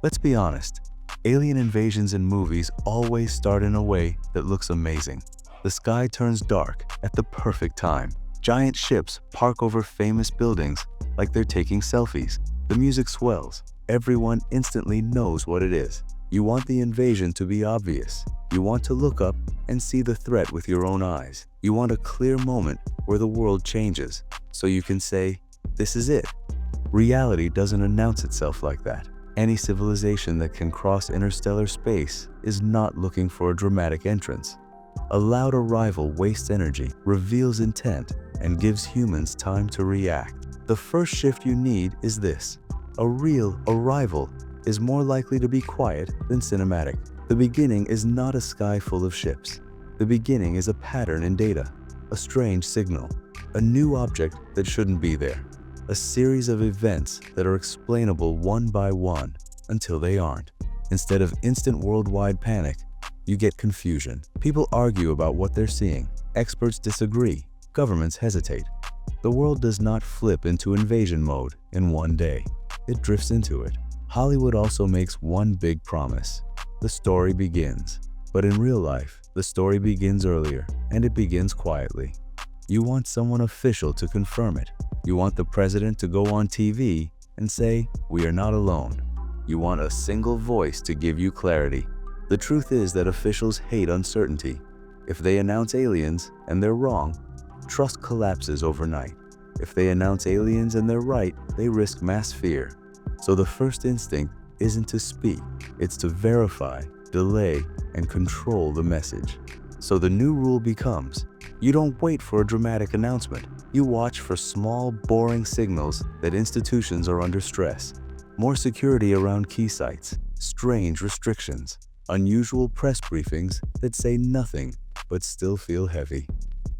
Let's be honest, alien invasions in movies always start in a way that looks amazing. The sky turns dark at the perfect time. Giant ships park over famous buildings like they're taking selfies. The music swells. Everyone instantly knows what it is. You want the invasion to be obvious. You want to look up and see the threat with your own eyes. You want a clear moment where the world changes, so you can say, "This is it." Reality doesn't announce itself like that. Any civilization that can cross interstellar space is not looking for a dramatic entrance. A loud arrival wastes energy, reveals intent, and gives humans time to react. The first shift you need is this. A real arrival is more likely to be quiet than cinematic. The beginning is not a sky full of ships. The beginning is a pattern in data, a strange signal, a new object that shouldn't be there, a series of events that are explainable one by one until they aren't. Instead of instant worldwide panic, you get confusion. People argue about what they're seeing. Experts disagree. Governments hesitate. The world does not flip into invasion mode in one day. It drifts into it. Hollywood also makes one big promise. The story begins. But in real life, the story begins earlier, and it begins quietly. You want someone official to confirm it. You want the president to go on TV and say, "We are not alone." You want a single voice to give you clarity. The truth is that officials hate uncertainty. If they announce aliens and they're wrong, trust collapses overnight. If they announce aliens and they're right, they risk mass fear. So the first instinct isn't to speak, it's to verify, delay, and control the message. So the new rule becomes, you don't wait for a dramatic announcement. You watch for small, boring signals that institutions are under stress. More security around key sites, strange restrictions, unusual press briefings that say nothing but still feel heavy.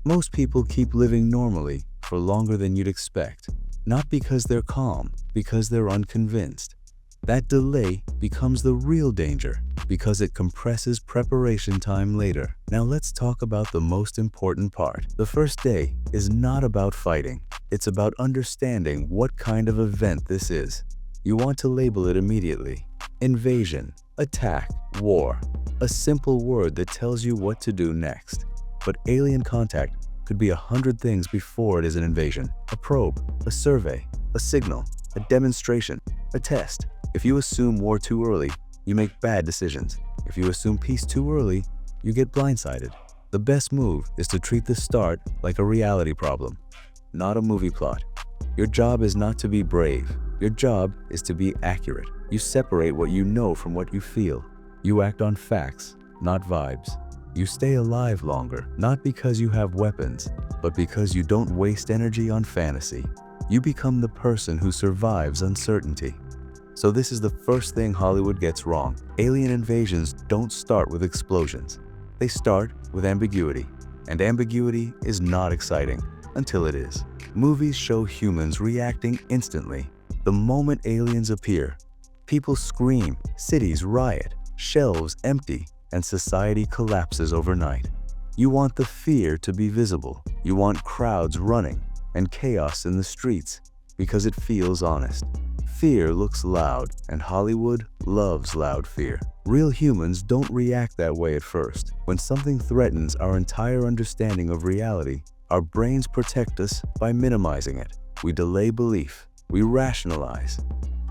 Most people keep living normally for longer than you'd expect, not because they're calm, because they're unconvinced. That delay becomes the real danger because it compresses preparation time later. Now let's talk about the most important part. The first day is not about fighting. It's about understanding what kind of event this is. You want to label it immediately. Invasion, attack, war. A simple word that tells you what to do next. But alien contact could be 100 things before it is an invasion. A probe, a survey, a signal, a demonstration, a test. If you assume war too early, you make bad decisions. If you assume peace too early, you get blindsided. The best move is to treat the start like a reality problem, not a movie plot. Your job is not to be brave. Your job is to be accurate. You separate what you know from what you feel. You act on facts, not vibes. You stay alive longer, not because you have weapons, but because you don't waste energy on fantasy. You become the person who survives uncertainty. So this is the first thing Hollywood gets wrong. Alien invasions don't start with explosions. They start with ambiguity. And ambiguity is not exciting until it is. Movies show humans reacting instantly. The moment aliens appear, people scream, cities riot, shelves empty, and society collapses overnight. You want the fear to be visible. You want crowds running and chaos in the streets because it feels honest. Fear looks loud, and Hollywood loves loud fear. Real humans don't react that way at first. When something threatens our entire understanding of reality, our brains protect us by minimizing it. We delay belief. We rationalize.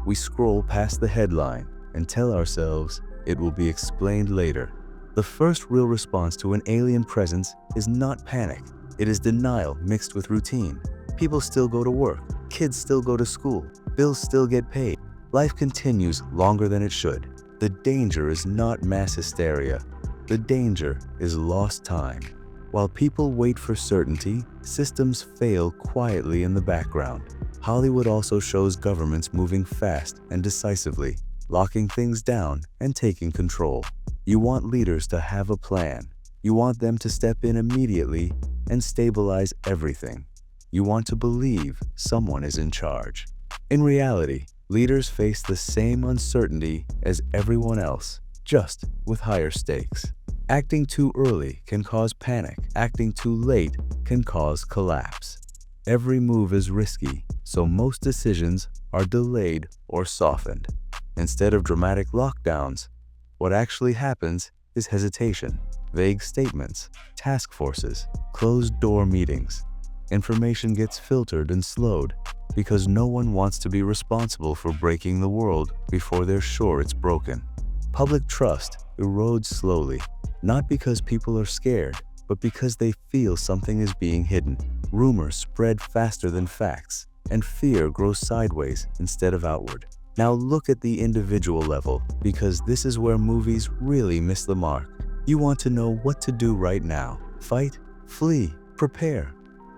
We scroll past the headline and tell ourselves it will be explained later. The first real response to an alien presence is not panic. It is denial mixed with routine. People still go to work. Kids still go to school. Bills still get paid. Life continues longer than it should. The danger is not mass hysteria. The danger is lost time. While people wait for certainty, systems fail quietly in the background. Hollywood also shows governments moving fast and decisively, locking things down and taking control. You want leaders to have a plan. You want them to step in immediately and stabilize everything. You want to believe someone is in charge. In reality, leaders face the same uncertainty as everyone else, just with higher stakes. Acting too early can cause panic. Acting too late can cause collapse. Every move is risky, so most decisions are delayed or softened. Instead of dramatic lockdowns, what actually happens is hesitation, vague statements, task forces, closed-door meetings. Information gets filtered and slowed because no one wants to be responsible for breaking the world before they're sure it's broken. Public trust erodes slowly, not because people are scared, but because they feel something is being hidden. Rumors spread faster than facts, and fear grows sideways instead of outward. Now look at the individual level, because this is where movies really miss the mark. You want to know what to do right now. Fight, flee, prepare.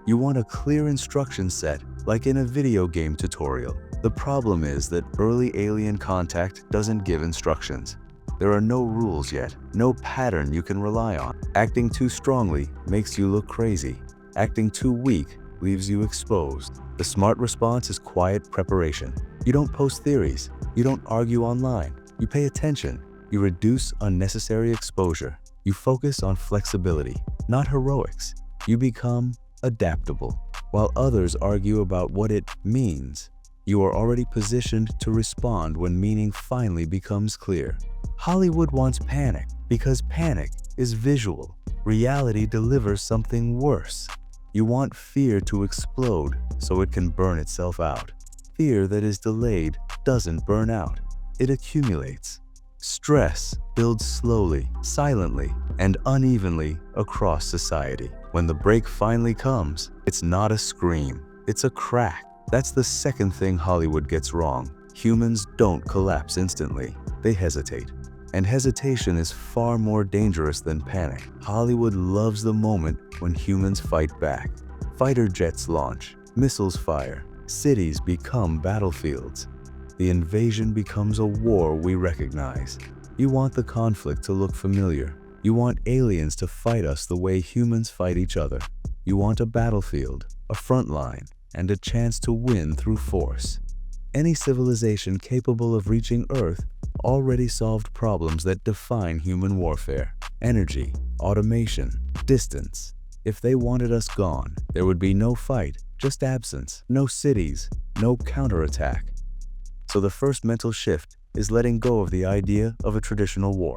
You want a clear instruction set, like in a video game tutorial. The problem is that early alien contact doesn't give instructions. There are no rules yet, no pattern you can rely on. Acting too strongly makes you look crazy. Acting too weak leaves you exposed. The smart response is quiet preparation. You don't post theories. You don't argue online. You pay attention. You reduce unnecessary exposure. You focus on flexibility, not heroics. You become adaptable. While others argue about what it means, you are already positioned to respond when meaning finally becomes clear. Hollywood wants panic because panic is visual. Reality delivers something worse. You want fear to explode so it can burn itself out. Fear that is delayed doesn't burn out. It accumulates. Stress builds slowly, silently, and unevenly across society. When the break finally comes, it's not a scream, it's a crack. That's the second thing Hollywood gets wrong. Humans don't collapse instantly, they hesitate. And hesitation is far more dangerous than panic. Hollywood loves the moment when humans fight back. Fighter jets launch, missiles fire, cities become battlefields. The invasion becomes a war we recognize. You want the conflict to look familiar. You want aliens to fight us the way humans fight each other. You want a battlefield, a front line, and a chance to win through force. Any civilization capable of reaching Earth already solved problems that define human warfare: energy, automation, distance. If they wanted us gone, there would be no fight, just absence, no cities, no counterattack. So the first mental shift is letting go of the idea of a traditional war.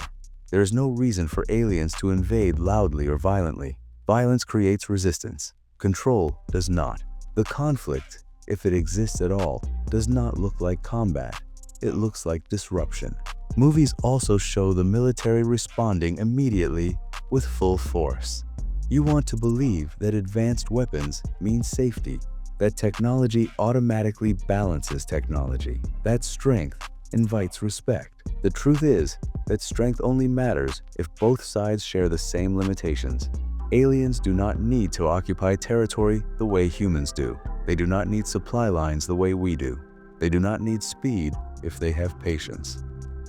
There is no reason for aliens to invade loudly or violently. Violence creates resistance. Control does not. The conflict, if it exists at all, does not look like combat. It looks like disruption. Movies also show the military responding immediately with full force. You want to believe that advanced weapons mean safety, that technology automatically balances technology, that strength invites respect. The truth is that strength only matters if both sides share the same limitations. Aliens do not need to occupy territory the way humans do. They do not need supply lines the way we do. They do not need speed if they have patience.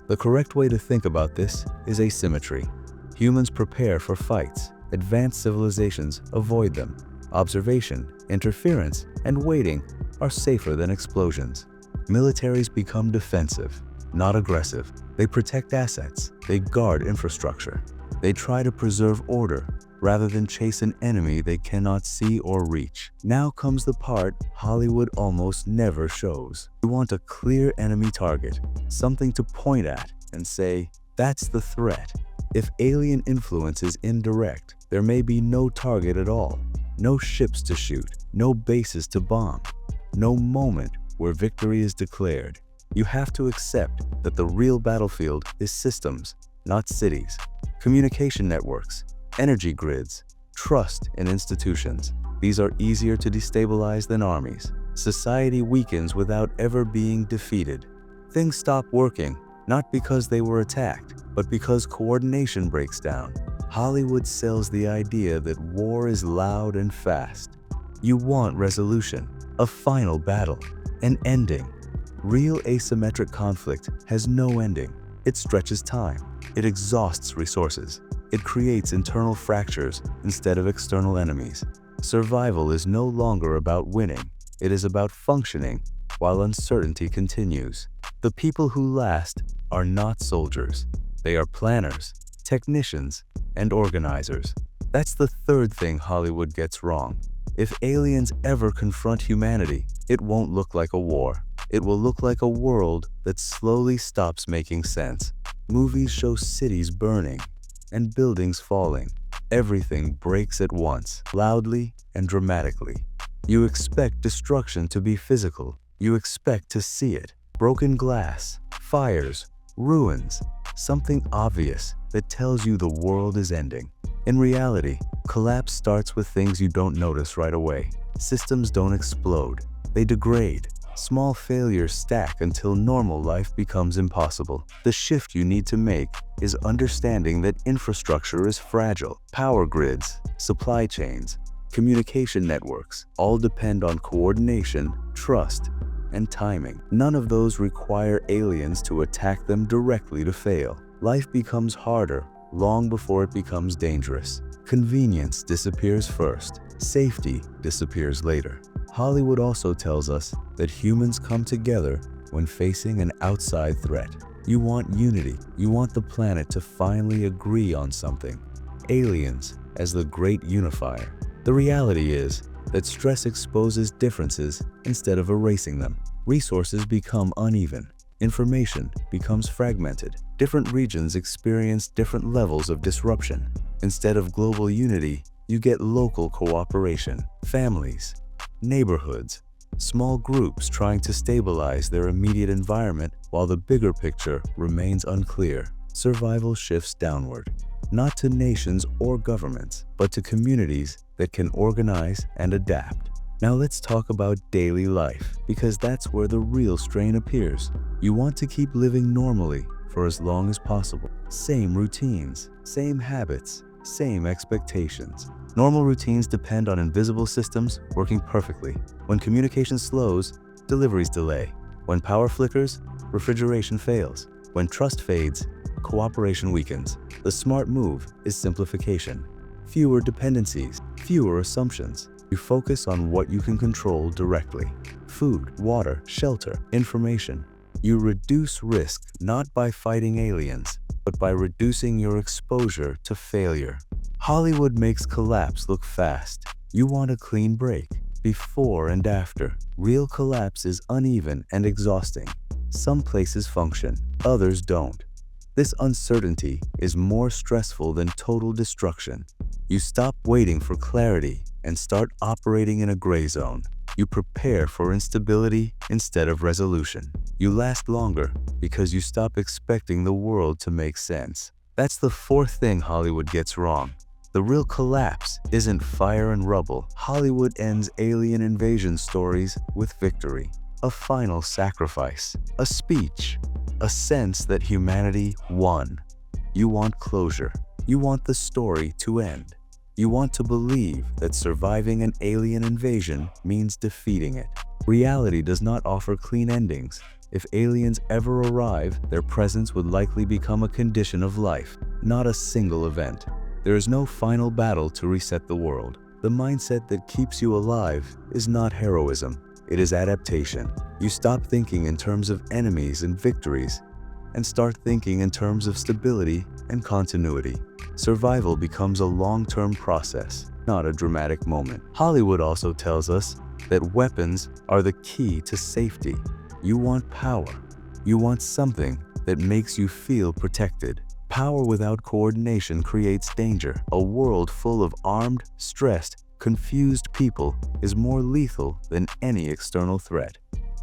The correct way to think about this is asymmetry. Humans prepare for fights. Advanced civilizations avoid them. Observation, interference, and waiting are safer than explosions. Militaries become defensive, not aggressive. They protect assets. They guard infrastructure. They try to preserve order rather than chase an enemy they cannot see or reach. Now comes the part Hollywood almost never shows. You want a clear enemy target, something to point at and say, that's the threat. If alien influence is indirect, there may be no target at all, no ships to shoot, no bases to bomb, no moment where victory is declared. You have to accept that the real battlefield is systems, not cities. Communication networks, energy grids, trust in institutions. These are easier to destabilize than armies. Society weakens without ever being defeated. Things stop working, not because they were attacked, but because coordination breaks down. Hollywood sells the idea that war is loud and fast. You want resolution, a final battle, an ending. Real asymmetric conflict has no ending. It stretches time. It exhausts resources. It creates internal fractures instead of external enemies. Survival is no longer about winning. It is about functioning while uncertainty continues. The people who last are not soldiers. They are planners, technicians, and organizers. That's the third thing Hollywood gets wrong. If aliens ever confront humanity, it won't look like a war. It will look like a world that slowly stops making sense. Movies show cities burning and buildings falling. Everything breaks at once, loudly and dramatically. You expect destruction to be physical. You expect to see it. Broken glass, fires, ruins, something obvious that tells you the world is ending. In reality, collapse starts with things you don't notice right away. Systems don't explode, they degrade. Small failures stack until normal life becomes impossible. The shift you need to make is understanding that infrastructure is fragile. Power grids, supply chains, communication networks all depend on coordination, trust, and timing. None of those require aliens to attack them directly to fail. Life becomes harder long before it becomes dangerous. Convenience disappears first. Safety disappears later. Hollywood also tells us that humans come together when facing an outside threat. You want unity. You want the planet to finally agree on something. Aliens as the great unifier. The reality is that stress exposes differences instead of erasing them. Resources become uneven. Information becomes fragmented. Different regions experience different levels of disruption. Instead of global unity, you get local cooperation. Families, neighborhoods, small groups trying to stabilize their immediate environment while the bigger picture remains unclear. Survival shifts downward, not to nations or governments, but to communities that can organize and adapt. Now let's talk about daily life, because that's where the real strain appears. You want to keep living normally for as long as possible. Same routines, same habits, same expectations. Normal routines depend on invisible systems working perfectly. When communication slows, deliveries delay. When power flickers, refrigeration fails. When trust fades, cooperation weakens. The smart move is simplification. Fewer dependencies, fewer assumptions. You focus on what you can control directly. Food, water, shelter, information. You reduce risk not by fighting aliens, but by reducing your exposure to failure. Hollywood makes collapse look fast. You want a clean break, before and after. Real collapse is uneven and exhausting. Some places function, others don't. This uncertainty is more stressful than total destruction. You stop waiting for clarity and start operating in a gray zone. You prepare for instability instead of resolution. You last longer because you stop expecting the world to make sense. That's the fourth thing Hollywood gets wrong. The real collapse isn't fire and rubble. Hollywood ends alien invasion stories with victory, a final sacrifice, a speech, a sense that humanity won. You want closure. You want the story to end. You want to believe that surviving an alien invasion means defeating it. Reality does not offer clean endings. If aliens ever arrive, their presence would likely become a condition of life, not a single event. There is no final battle to reset the world. The mindset that keeps you alive is not heroism, it is adaptation. You stop thinking in terms of enemies and victories, and start thinking in terms of stability and continuity. Survival becomes a long-term process, not a dramatic moment. Hollywood also tells us that weapons are the key to safety. You want power. You want something that makes you feel protected. Power without coordination creates danger. A world full of armed, stressed, confused people is more lethal than any external threat.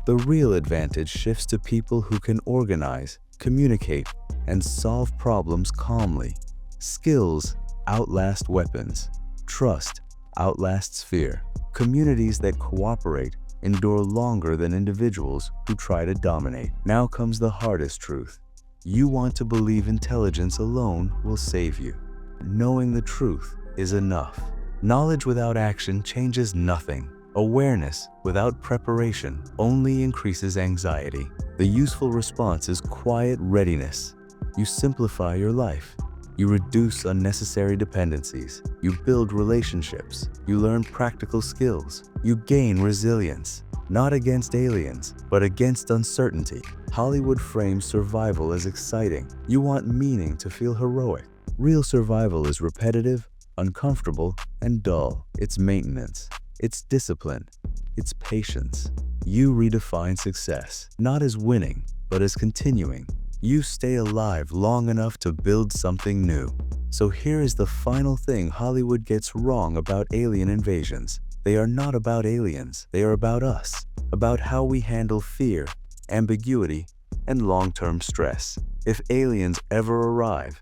The real advantage shifts to people who can organize, communicate, and solve problems calmly. Skills outlast weapons. Trust outlasts fear. Communities that cooperate endure longer than individuals who try to dominate. Now comes the hardest truth. You want to believe intelligence alone will save you. Knowing the truth is enough. Knowledge without action changes nothing. Awareness without preparation only increases anxiety. The useful response is quiet readiness. You simplify your life. You reduce unnecessary dependencies. You build relationships. You learn practical skills. You gain resilience. Not against aliens, but against uncertainty. Hollywood frames survival as exciting. You want meaning to feel heroic. Real survival is repetitive, uncomfortable, and dull. It's maintenance. It's discipline. It's patience. You redefine success, not as winning, but as continuing. You stay alive long enough to build something new. So here is the final thing Hollywood gets wrong about alien invasions. They are not about aliens, they are about us, about how we handle fear, ambiguity, and long-term stress. If aliens ever arrive,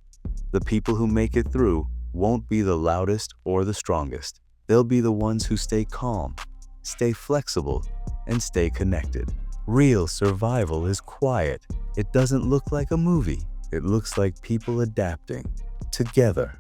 the people who make it through won't be the loudest or the strongest. They'll be the ones who stay calm, stay flexible, and stay connected. Real survival is quiet. It doesn't look like a movie. It looks like people adapting together.